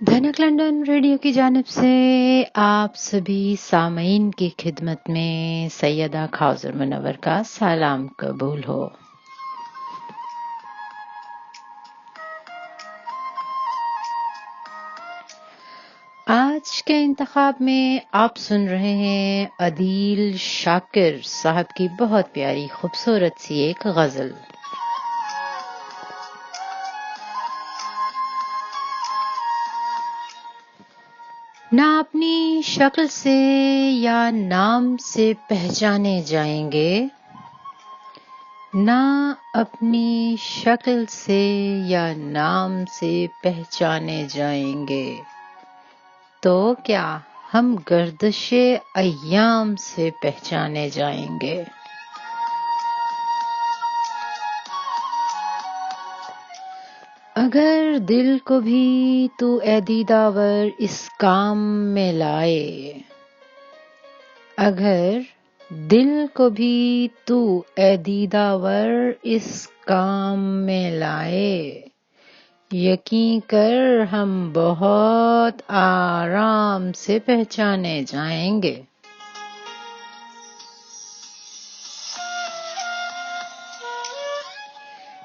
धनक London radio की जानिब से आप सभी सामीन की खिदमत में सैयदा खौसर मुनव्वर का सलाम कबूल हो। आज के इंतखाब में आप सुन रहे हैं अदील शाकिर साहब की बहुत प्यारी खूबसूरत सी एक गजल। ना अपनी शक्ल से या नाम से पहचाने जाएंगे, ना अपनी शक्ल से या नाम से पहचाने जाएंगे, तो क्या हम गर्दिशे अय्याम से पहचाने जाएंगे। अगर दिल को भी तू ए दीदावर इस काम में लाए, अगर दिल को भी तू ए दीदावर इस काम में लाए, यकीन कर हम बहुत आराम से पहचाने जाएंगे।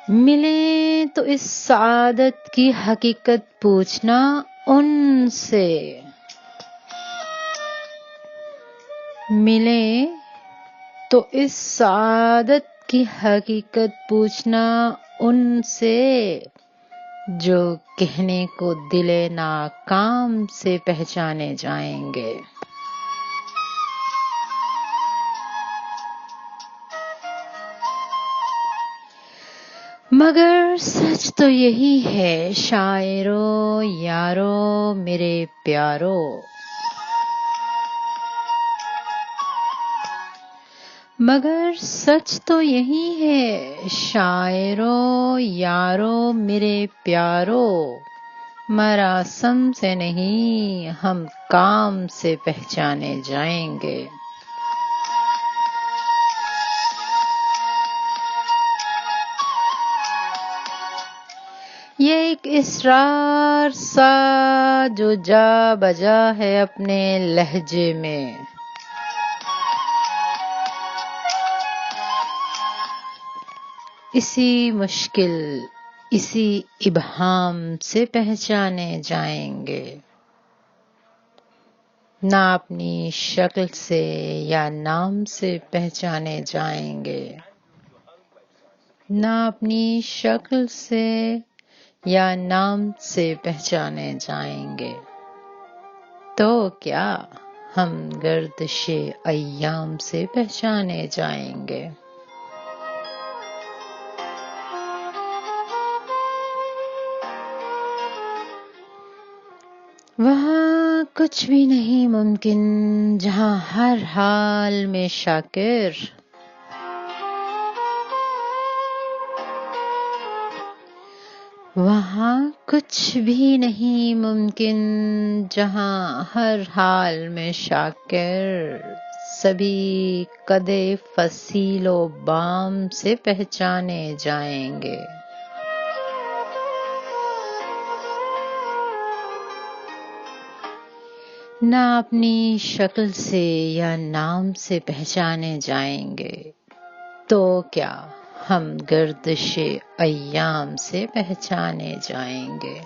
मिले तो इस सआदत की हकीकत पूछना उनसे, मिले तो इस सआदत की हकीकत पूछना उनसे, जो कहने को दिले नाकाम से पहचाने जाएंगे। मगर सच तो यही है शायरो यारो मेरे प्यारो, मगर सच तो यही है शायरो यारो मेरे प्यारो, मरासम से नहीं हम काम से पहचाने जाएंगे। ये एक इसरार सा जो जा बजा है अपने लहजे में, इसी मुश्किल इसी इबहाम से पहचाने जाएंगे। ना अपनी शक्ल से या नाम से पहचाने जाएंगे, ना अपनी शक्ल से या नाम से पहचाने जाएंगे, तो क्या हम गर्दिशे अय्याम से पहचाने जाएंगे। वहाँ कुछ भी नहीं मुमकिन जहाँ हर हाल में शाकिर, वहाँ कुछ भी नहीं मुमकिन जहाँ हर हाल में शाकिर, सभी कदे फसीलो बाम से पहचाने जाएंगे। ना अपनी शक्ल से या नाम से पहचाने जाएंगे, तो क्या हम गर्दिशे अय्याम से पहचाने जाएंगे।